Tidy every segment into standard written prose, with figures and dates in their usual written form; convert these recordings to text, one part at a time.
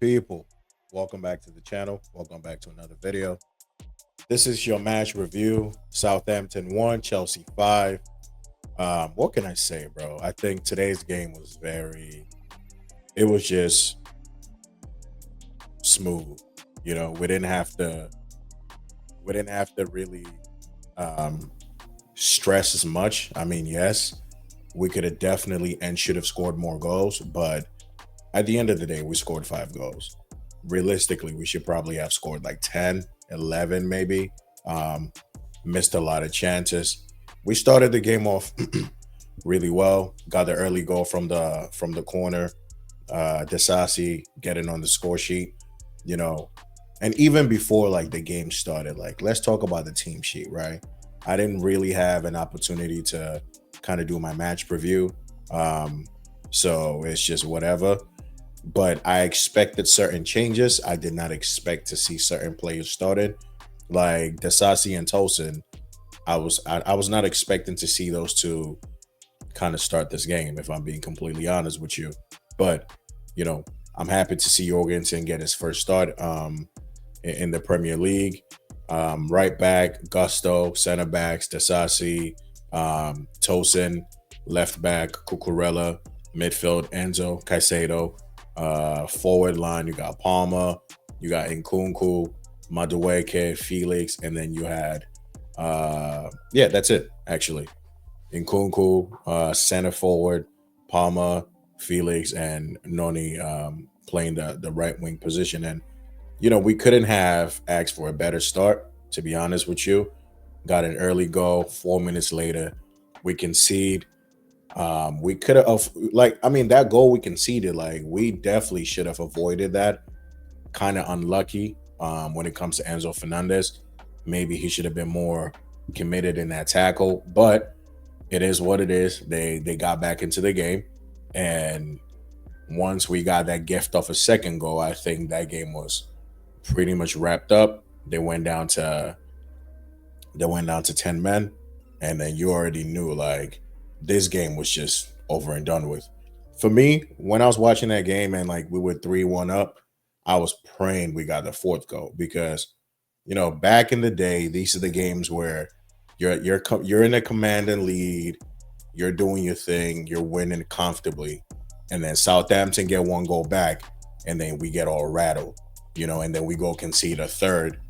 people? Welcome back to the channel. Welcome back to another video. This is your match review. Southampton 1, Chelsea 5. What can I say, bro? I think today's game was it was just smooth. We didn't have to really um, stress as much. I mean, yes, we could have definitely and should have scored more goals, but at the end of the day, we scored 5 goals. Realistically, we should probably have scored like 10, 11, maybe. Um, Missed a lot of chances. We started the game off really well. Got the early goal from the corner. Desasi getting on the score sheet, you know. And even before like the game started, like let's talk about the team sheet, right? I didn't really have an opportunity to kind of do my match preview. Um, so it's just whatever, but I expected certain changes. I did not expect to see certain players started, like Desasi and Tosin. I was not expecting to see those two kind of start this game, if I'm being completely honest with you. But you know, I'm happy to see Jorgensen get his first start in the Premier League. Right back, Gusto, center backs, Desasi, Tosin, left back, Cucurella, midfield, Enzo, Caicedo. Forward line, you got Palmer, you got Nkunku, Madueke, Felix, and then you had yeah, that's it actually. Nkunku, center forward, Palmer, Felix, and Noni playing the right wing position. And we couldn't have asked for a better start, to be honest with you. Got an early goal. 4 minutes later, we concede. We could have, like, I mean, that goal we conceded, like, we definitely should have avoided that. Kind of unlucky when it comes to Enzo Fernandez. Maybe he should have been more committed in that tackle, but it is what it is. They got back into the game, and once we got that gift of a second goal, I think that game was pretty much wrapped up. They went down to 10 men, and then you already knew like this game was just over and done with. For me, when I was watching that game and like we were 3-1 up, I was praying we got the fourth goal because back in the day, these are the games where you're in a commanding lead, you're doing your thing, you're winning comfortably, and then Southampton get one goal back, and then we get all rattled, and then we go concede a third,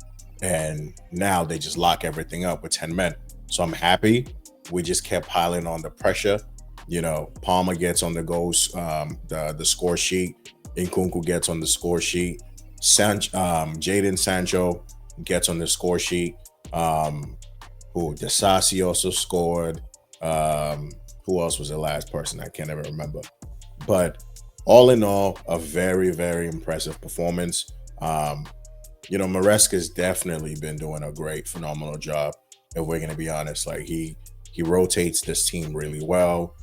and now they just lock everything up with 10 men. So I'm happy we just kept piling on the pressure. Palmer gets on the goals, the score sheet. Nkunku gets on the score sheet. Jadon Sancho gets on the score sheet. Desasi also scored. Who else was the last person? I can't ever remember. But all in all, a very, very impressive performance. Maresca's definitely been doing a great, phenomenal job. If we're going to be honest, like he rotates this team really well.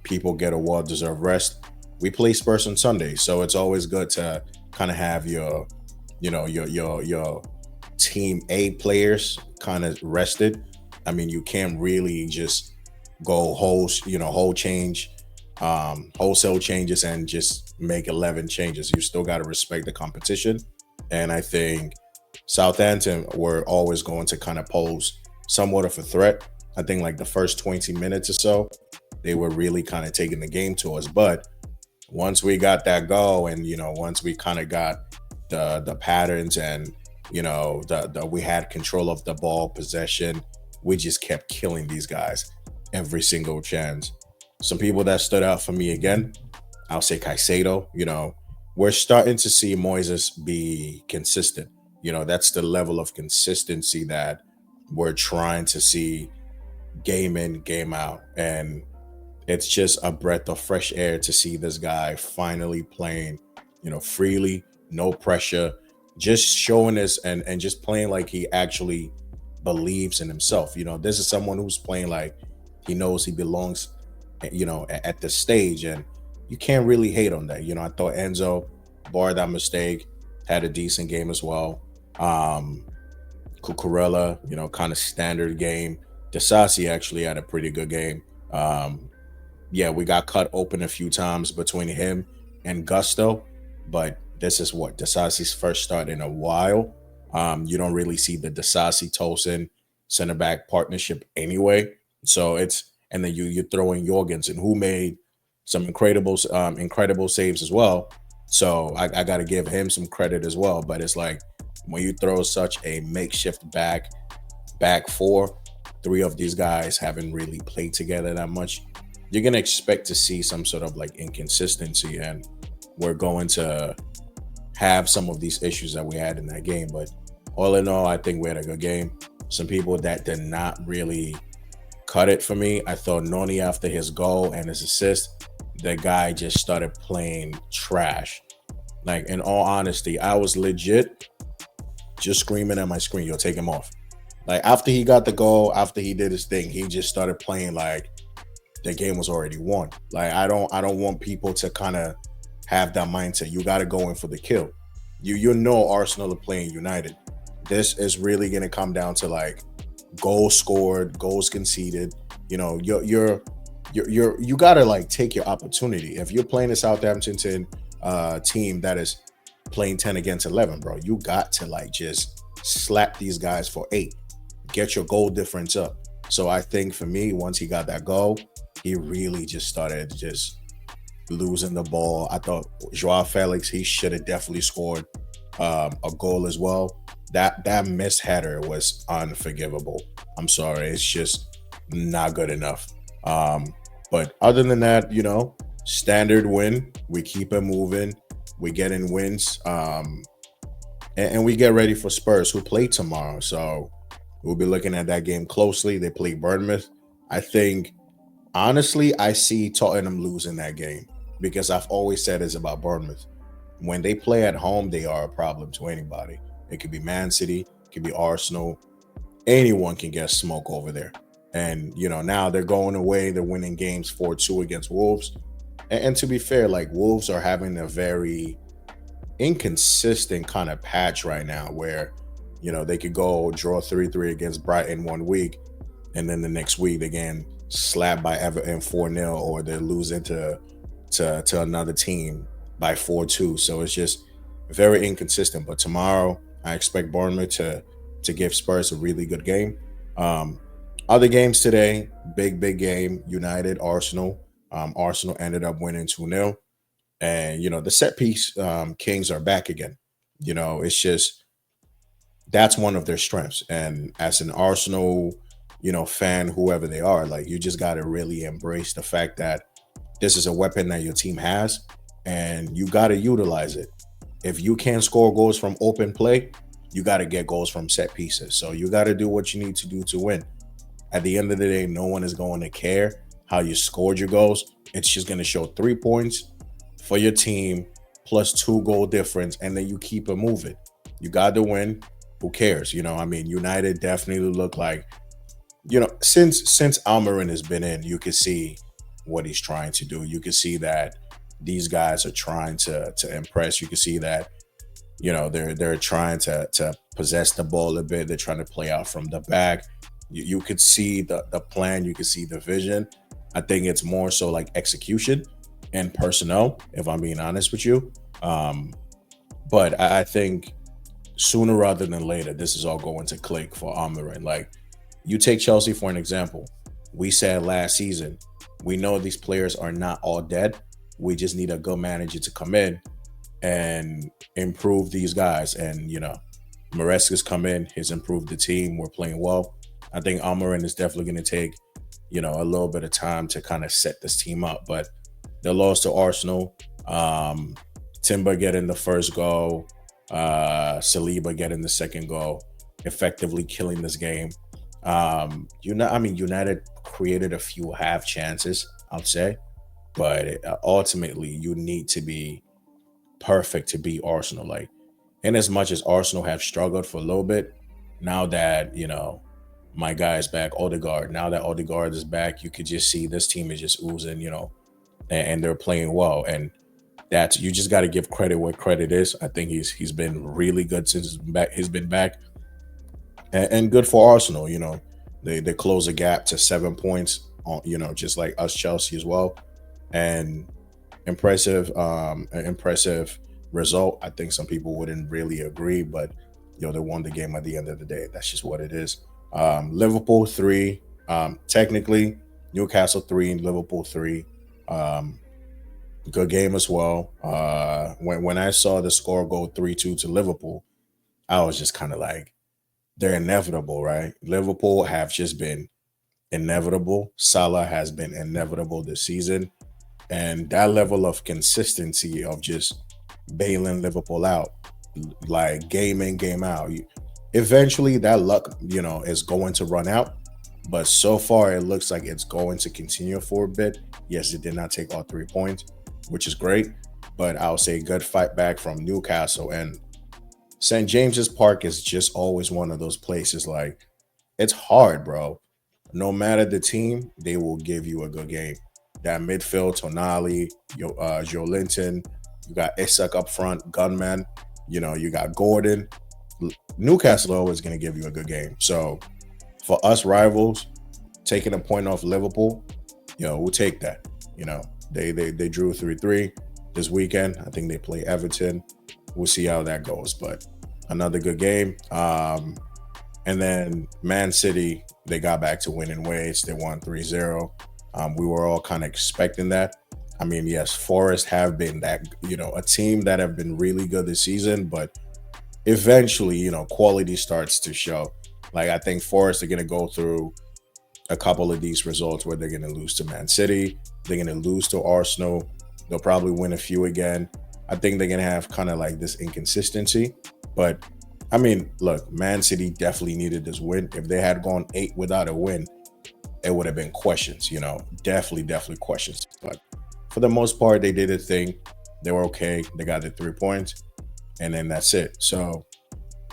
People get a well-deserved rest. We play Spurs on Sunday, so it's always good to kind of have your team A players kind of rested. I mean, you can't really just go wholesale changes and just make 11 changes. You still got to respect the competition. And I think Southampton were always going to kind of pose somewhat of a threat. I think like the first 20 minutes or so, they were really kind of taking the game to us. But once we got that goal and, once we kind of got the patterns and, we had control of the ball possession, we just kept killing these guys every single chance. Some people that stood out for me again, I'll say Caicedo. We're starting to see Moises be consistent. That's the level of consistency that we're trying to see game in, game out. And it's just a breath of fresh air to see this guy finally playing, freely, no pressure, just showing us and just playing like he actually believes in himself. This is someone who's playing like he knows he belongs, at the stage, and you can't really hate on that. I thought Enzo, bar that mistake, had a decent game as well. Cucurella, kind of standard game. Desasi actually had a pretty good game. Yeah, we got cut open a few times between him and Gusto, but this is what Disasi's first start in a while. You don't really see the Disasi Tosin center back partnership anyway. So it's and then you throw in Jorgensen, who made some incredible saves as well. So I got to give him some credit as well. But it's like when you throw such a makeshift back four, three of these guys haven't really played together that much. You're gonna expect to see some sort of like inconsistency, and we're going to have some of these issues that we had in that game. But all in all, I think we had a good game. Some people that did not really cut it for me. I thought Noni, after his goal and his assist, the guy just started playing trash. Like, in all honesty, I was legit just screaming at my screen, yo, take him off. Like, after he got the goal, after he did his thing, he just started playing like the game was already won. Like, I don't want people to kind of have that mindset. You got to go in for the kill. You know Arsenal are playing United. This is really going to come down to like goals scored, goals conceded. You know, you got to like take your opportunity. If you're playing a Southampton team that is playing 10 against 11, bro, you got to like just slap these guys for 8. Get your goal difference up. So I think for me, once he got that goal, he really just started just losing the ball. I thought Joao Felix, he should have definitely scored a goal as well. That missed header was unforgivable. I'm sorry, it's just not good enough. But other than that, you know, standard win. We keep it moving. We get in wins, and we get ready for Spurs, who play tomorrow. So we'll be looking at that game closely. They play Bournemouth. I think, honestly, I see Tottenham losing that game because I've always said it's about Bournemouth. When they play at home, they are a problem to anybody. It could be Man City, it could be Arsenal. Anyone can get smoke over there. And, you know, now they're going away. They're winning games 4-2 against Wolves. And to be fair, like, Wolves are having a very inconsistent kind of patch right now where, you know, they could go draw 3-3 against Brighton one week, and then the next week they get slapped by Everton 4-0, or they're losing to another team by 4-2. So it's just very inconsistent. But tomorrow, I expect Bournemouth to give Spurs a really good game. Other games today, big game, United, Arsenal. Arsenal ended up winning 2-0. And, you know, the set piece Kings are back again. You know, it's just, that's one of their strengths. And as an Arsenal, you know, fan, whoever they are, like, you just got to really embrace the fact that this is a weapon that your team has, and you got to utilize it. If you can't score goals from open play, you got to get goals from set pieces. So you got to do what you need to do to win. At the end of the day, no one is going to care how you scored your goals. It's just going to show 3 points for your team plus 2 goal difference, and then you keep it moving. You got to win. Who cares? You know, I mean, United definitely look like, you know, since Almiron has been in, you can see what he's trying to do. You can see that these guys are trying to impress. You can see that, you know, they're trying to possess the ball a bit. They're trying to play out from the back. You could see the plan. You could see the vision. I think it's more so like execution and personnel, if I'm being honest with you. But I think sooner rather than later, this is all going to click for Almiron. Like, you take Chelsea for an example. We said last season, we know these players are not all dead. We just need a good manager to come in and improve these guys. And, you know, Maresca's come in, he's improved the team. We're playing well. I think Almiron is definitely going to take, you know, a little bit of time to kind of set this team up. But they lost to Arsenal. Timber getting the first goal. Saliba getting the second goal, effectively killing this game. United created a few half chances, I'd say, but ultimately you need to be perfect to beat Arsenal. Like, in as much as Arsenal have struggled for a little bit, now that, you know, my guy is back, Odegaard. Now that Odegaard is back, you could just see this team is just oozing, you know, and they're playing well. And that's, you just got to give credit where credit is. I think he's been really good since he's been back, and good for Arsenal. You know, they close the gap to 7 points. You know, just like us, Chelsea as well, and impressive result. I think some people wouldn't really agree, but they won the game at the end of the day. That's just what it is. Liverpool 3, technically Newcastle 3, Liverpool 3. Um, Good game as well. When I saw the score go 3-2 to Liverpool, I was just kind of like, they're inevitable, right? Liverpool have just been inevitable. Salah has been inevitable this season. And that level of consistency of just bailing Liverpool out, like game in, game out. Eventually, that luck, is going to run out. But so far, it looks like it's going to continue for a bit. Yes, it did not take all 3 points, which is great. But I'll say good fight back from Newcastle. And St. James's Park is just always one of those places like, it's hard, bro. No matter the team, they will give you a good game. That midfield, Tonali, Joe Linton, you got Isak up front, Gunman, you got Gordon. Newcastle always going to give you a good game. So for us rivals, taking a point off Liverpool, we'll take that. They drew 3-3 this weekend. I think they play Everton. We'll see how that goes, but another good game. And then Man City, they got back to winning ways. They won 3-0. We were all kind of expecting that. I mean, yes, Forest have been that, a team that have been really good this season, but eventually, quality starts to show. Like, I think Forest are going to go through a couple of these results where they're going to lose to Man City. They're going to lose to Arsenal. They'll probably win a few again. I think they're going to have kind of like this inconsistency. But, I mean, look, Man City definitely needed this win. If they had gone 8 without a win, it would have been questions, definitely questions. But for the most part, they did a thing. They were okay. They got the 3 points. And then that's it. So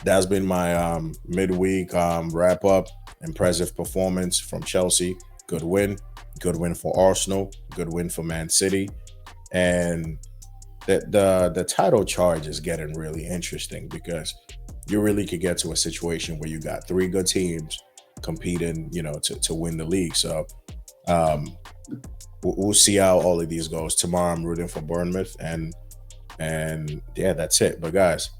that's been my midweek wrap up. Impressive performance from Chelsea. Good win. Good win for Arsenal. Good win for Man City. And the title charge is getting really interesting because you really could get to a situation where you got 3 good teams competing, to win the league. So we'll see how all of these goes. Tomorrow I'm rooting for Bournemouth, and yeah, that's it. But guys,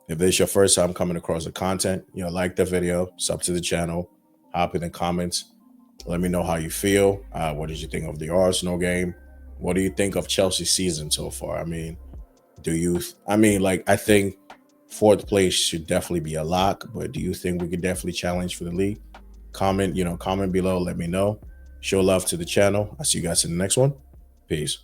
if this is your first time coming across the content, like the video, sub to the channel, hop in the comments. Let me know how you feel. What did you think of the Arsenal game? What do you think of Chelsea's season so far? I mean, I think 4th place should definitely be a lock, but do you think we could definitely challenge for the league? Comment below. Let me know. Show love to the channel. I'll see you guys in the next one. Peace.